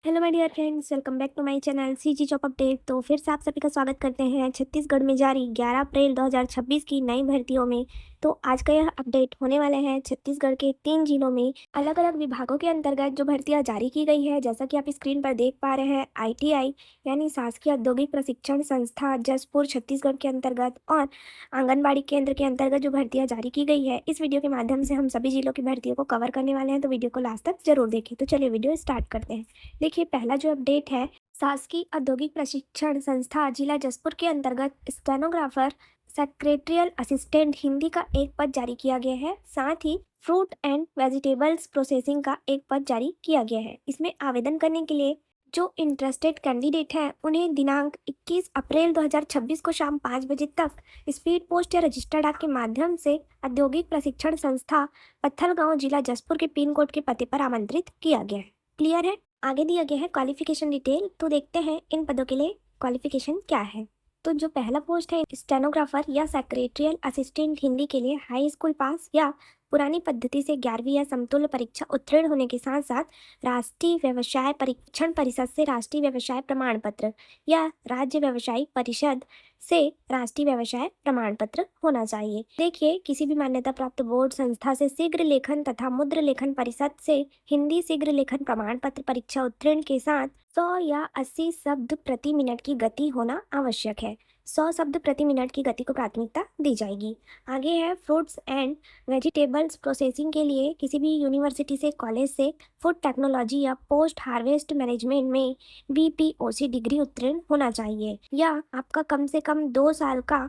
Hello my dear friends, welcome back to my channel CG job update. तो फिर से आप सभी का स्वागत करते हैं छत्तीसगढ़ में जारी 11 अप्रैल 2026 की नई भर्तियों में। तो आज का यह अपडेट होने वाला है छत्तीसगढ़ के 3 जिलों में अलग अलग विभागों के अंतर्गत जो भर्तियां जारी की गई है। जैसा कि आप स्क्रीन पर देख पा रहे हैं, आईटीआई यानी शासकीय औद्योगिक प्रशिक्षण संस्था जसपुर छत्तीसगढ़ के अंतर्गत और आंगनबाड़ी केंद्र के अंतर्गत जो भर्तियां जारी की गई है, इस वीडियो के माध्यम से हम सभी जिलों की भर्तियों को कवर करने वाले हैं। तो वीडियो को लास्ट तक जरूर देखें। तो चलिए वीडियो स्टार्ट करते हैं। देखिए, पहला जो अपडेट है, शासकीय औद्योगिक प्रशिक्षण संस्था जिला जसपुर के अंतर्गत स्टेनोग्राफर सेक्रेटरियल असिस्टेंट हिंदी का एक पद जारी किया गया है। साथ ही फ्रूट एंड वेजिटेबल्स प्रोसेसिंग का एक पद जारी किया गया है। इसमें आवेदन करने के लिए जो इंटरेस्टेड कैंडिडेट हैं, उन्हें दिनांक 21 अप्रैल 2026 को शाम 5 बजे तक स्पीड पोस्ट या रजिस्टर्ड डाक के माध्यम से औद्योगिक प्रशिक्षण संस्था पत्थलगांव जिला जसपुर के पिन कोड के पते पर आमंत्रित किया गया है। क्लियर है। आगे दिया गया है क्वालिफिकेशन डिटेल। तो देखते हैं इन पदों के लिए क्वालिफिकेशन क्या है। तो जो पहला पोस्ट है, स्टेनोग्राफर या सेक्रेटरियल असिस्टेंट हिंदी के लिए हाई स्कूल पास या पुरानी पद्धति से 11वीं या समतुल्य परीक्षा उत्तीर्ण होने के साथ साथ राष्ट्रीय व्यवसाय परीक्षण परिषद से राष्ट्रीय व्यवसाय प्रमाण पत्र या राज्य व्यवसायिक परिषद से राष्ट्रीय व्यवसाय प्रमाण पत्र होना चाहिए। देखिए, किसी भी मान्यता प्राप्त बोर्ड संस्था से शीघ्र लेखन तथा मुद्र लेखन परिषद से हिंदी शीघ्र लेखन प्रमाण पत्र परीक्षा उत्तीर्ण के साथ 100 या 80 शब्द प्रति मिनट की गति होना आवश्यक है। 100 शब्द प्रति मिनट की गति को प्राथमिकता दी जाएगी। आगे है फ्रूट्स एंड वेजिटेबल्स प्रोसेसिंग के लिए किसी भी यूनिवर्सिटी से, कॉलेज से फूड टेक्नोलॉजी या पोस्ट हार्वेस्ट मैनेजमेंट में बीपीओसी डिग्री उत्तीर्ण होना चाहिए या आपका कम से कम 2 साल का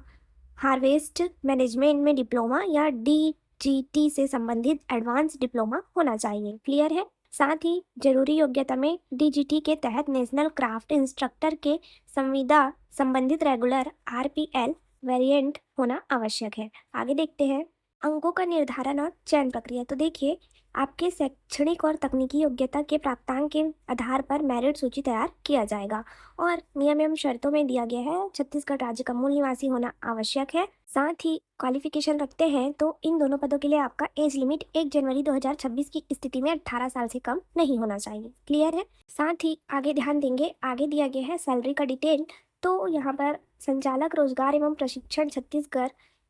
हार्वेस्ट मैनेजमेंट में डिप्लोमा या डीजीटी से संबंधित एडवांस डिप्लोमा होना चाहिए। क्लियर है। साथ ही जरूरी योग्यता में डीजीटी के तहत नेशनल क्राफ्ट इंस्ट्रक्टर के संविदा संबंधित रेगुलर आरपीएल वेरिएंट होना आवश्यक है। आगे देखते हैं अंकों का निर्धारण और चयन प्रक्रिया। तो देखिए, आपके शैक्षणिक और तकनीकी योग्यता के प्राप्तांक के आधार पर मेरिट सूची तैयार किया जाएगा और नियम एवं शर्तों में दिया गया है छत्तीसगढ़ राज्य का मूल निवासी होना आवश्यक है। साथ ही क्वालिफिकेशन रखते हैं तो इन दोनों पदों के लिए आपका एज लिमिट 1 जनवरी 2026 की स्थिति में 18 साल से कम नहीं होना चाहिए। क्लियर है। साथ ही आगे ध्यान देंगे, आगे दिया गया है सैलरी का डिटेल। तो यहाँ पर संचालक रोजगार एवं प्रशिक्षण छत्तीसगढ़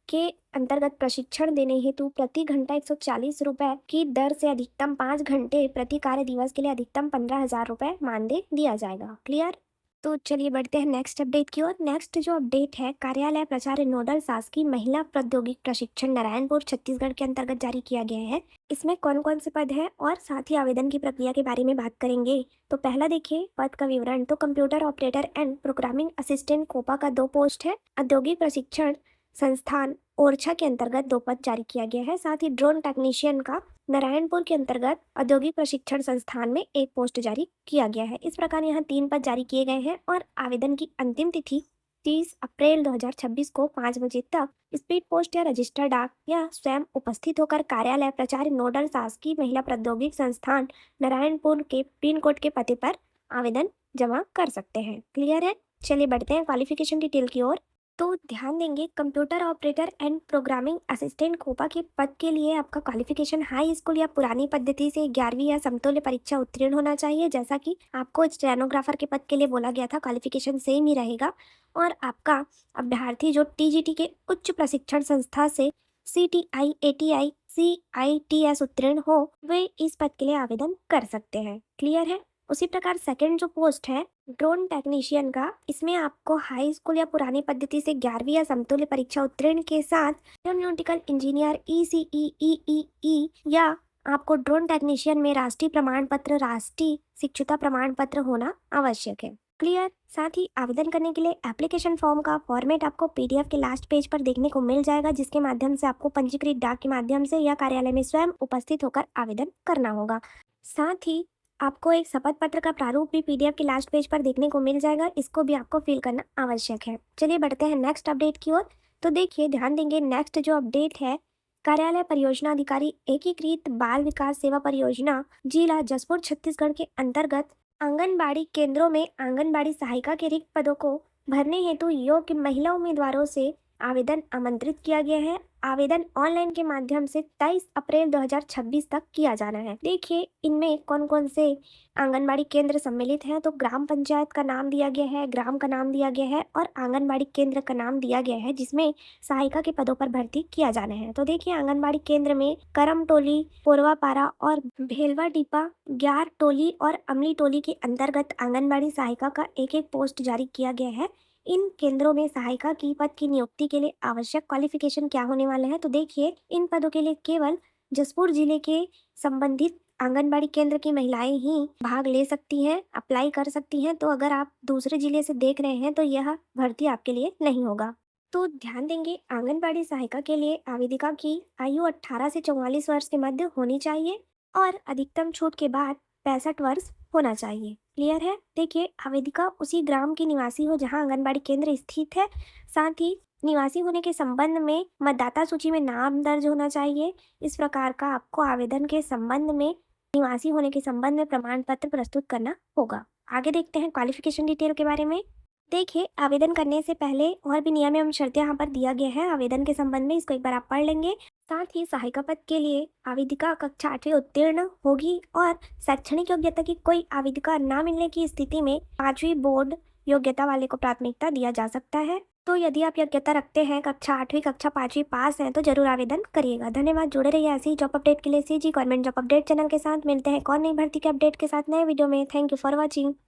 के अंतर्गत प्रशिक्षण देने हेतु प्रति घंटा 140 रुपए की दर से अधिकतम 5 घंटे प्रति कार्य दिवस के लिए अधिकतम 15,000 रुपए मानदेय दिया जाएगा। क्लियर। तो चलिए बढ़ते हैं नेक्स्ट अपडेट की ओर। नेक्स्ट जो अपडेट है, कार्यालय प्रचार नोडल शासकीय महिला प्रौद्योगिक प्रशिक्षण नारायणपुर छत्तीसगढ़ के अंतर्गत जारी किया गया है। इसमें कौन कौन से पद हैं और साथ ही आवेदन की प्रक्रिया के बारे में बात करेंगे। तो पहला देखिए पद का विवरण। तो computer operator and programming assistant COPA का 2 पोस्ट है। औद्योगिक प्रशिक्षण संस्थान ओरछा के अंतर्गत 2 पद जारी किया गया है। साथ ही ड्रोन टेक्नीशियन का नारायणपुर के अंतर्गत औद्योगिक प्रशिक्षण संस्थान में 1 पोस्ट जारी किया गया है। इस प्रकार यहाँ 3 पद जारी किए गए हैं और आवेदन की अंतिम तिथि 30 अप्रैल 2026 को 5 बजे तक स्पीड पोस्ट या रजिस्टर डाक या स्वयं उपस्थित होकर कार्यालय प्राचार्य नोडल शासकीय महिला प्रौद्योगिक संस्थान नारायणपुर के पिन कोड के पते पर आवेदन जमा कर सकते हैं। क्लियर है। चलिए बढ़ते हैं क्वालिफिकेशन डिटेल की ओर। तो ध्यान देंगे, computer operator and programming assistant COPA के पद के लिए आपका क्वालिफिकेशन हाई स्कूल या पुरानी पद्धति से 11वीं या समतुल्य परीक्षा उत्तीर्ण होना चाहिए। जैसा कि आपको स्टेनोग्राफर के पद के लिए बोला गया था, क्वालिफिकेशन सेम ही रहेगा। और आपका अभ्यर्थी जो टीजीटी के उच्च प्रशिक्षण संस्था से सीटीआई एटीआई सीआईटीएस उत्तीर्ण हो, वे इस पद के लिए आवेदन कर सकते हैं। क्लियर है। उसी प्रकार सेकंड जो पोस्ट है ड्रोन टेक्नीशियन का, इसमें आपको हाई स्कूल या पुरानी पद्धति से 11वीं या समतुल्य परीक्षा उत्तीर्ण के साथ एरोनॉटिकल इंजीनियर ईसीई या आपको ड्रोन टेक्नीशियन में राष्ट्रीय प्रमाण पत्र, राष्ट्रीय शिक्षुता प्रमाण पत्र होना आवश्यक है। क्लियर। साथ ही आवेदन करने के लिए एप्लीकेशन फॉर्म का फॉर्मेट आपको पीडीएफ के लास्ट पेज पर देखने को मिल जाएगा, जिसके माध्यम से आपको पंजीकृत डाक के माध्यम से या कार्यालय में स्वयं उपस्थित होकर आवेदन करना होगा। साथ ही आपको एक शपथ पत्र का प्रारूप भी पीडीएफ के लास्ट पेज पर देखने को मिल जाएगा, इसको भी आपको फिल करना आवश्यक है। चलिए बढ़ते हैं नेक्स्ट अपडेट की ओर। तो देखिए, ध्यान देंगे, नेक्स्ट जो अपडेट है, कार्यालय परियोजना अधिकारी एकीकृत बाल विकास सेवा परियोजना जिला जसपुर छत्तीसगढ़ के अंतर्गत आंगनबाड़ी केंद्रों में आंगनबाड़ी सहायिका के रिक्त पदों को भरने हेतु योग्य महिला उम्मीदवारों से आवेदन आमंत्रित किया गया है। आवेदन ऑनलाइन के माध्यम से 23 अप्रैल 2026 तक किया जाना है। देखिए इनमें कौन कौन से आंगनबाड़ी केंद्र सम्मिलित हैं। तो ग्राम पंचायत का नाम दिया गया है, ग्राम का नाम दिया गया है और आंगनबाड़ी केंद्र का नाम दिया गया है, जिसमें सहायिका के पदों पर भर्ती किया जाना है। तो देखिए आंगनबाड़ी केंद्र में करमटोली, पोरवापारा और भेलवा डिपा, ग्यार टोली और अमली टोली के अंतर्गत आंगनबाड़ी सहायिका का एक एक पोस्ट जारी किया गया है। इन केंद्रों में सहायिका की पद की नियुक्ति के लिए आवश्यक क्वालिफिकेशन क्या होने वाले हैं। तो देखिए इन पदों के लिए केवल जसपुर जिले के संबंधित आंगनबाड़ी केंद्र की महिलाएं ही भाग ले सकती हैं, अप्लाई कर सकती हैं। तो अगर आप दूसरे जिले से देख रहे हैं तो यह भर्ती आपके लिए नहीं होगा। तो ध्यान देंगे आंगनबाड़ी सहायिका के लिए आवेदिका की आयु 18 से 44 वर्ष के मध्य होनी चाहिए और अधिकतम छूट के बाद 65 वर्ष होना चाहिए। क्लियर है। देखिए आवेदिका उसी ग्राम की निवासी हो जहां आंगनबाड़ी केंद्र स्थित है। साथ ही निवासी होने के संबंध में मतदाता सूची में नाम दर्ज होना चाहिए। इस प्रकार का आपको आवेदन के संबंध में, निवासी होने के संबंध में प्रमाण पत्र प्रस्तुत करना होगा। आगे देखते हैं क्वालिफिकेशन डिटेल के बारे में। देखिए आवेदन करने से पहले और भी नियम एवं शर्तें यहाँ पर दिया गया है आवेदन के संबंध में, इसको एक बार आप पढ़ लेंगे। साथ ही सहायिका पद के लिए आवेदिका कक्षा 8वीं उत्तीर्ण होगी और शैक्षणिक योग्यता की कोई आवेदिका न मिलने की स्थिति में 5वीं बोर्ड योग्यता वाले को प्राथमिकता दिया जा सकता है। तो यदि आप योग्यता रखते हैं, कक्षा 8वीं कक्षा 5वीं पास हैं, तो जरूर आवेदन करिएगा। धन्यवाद। जुड़े रहिए ऐसे ही जॉब अपडेट के लिए CG government job update channel के साथ। मिलते हैं एक और नई भर्ती के अपडेट के साथ नए वीडियो में। Thank you for watching.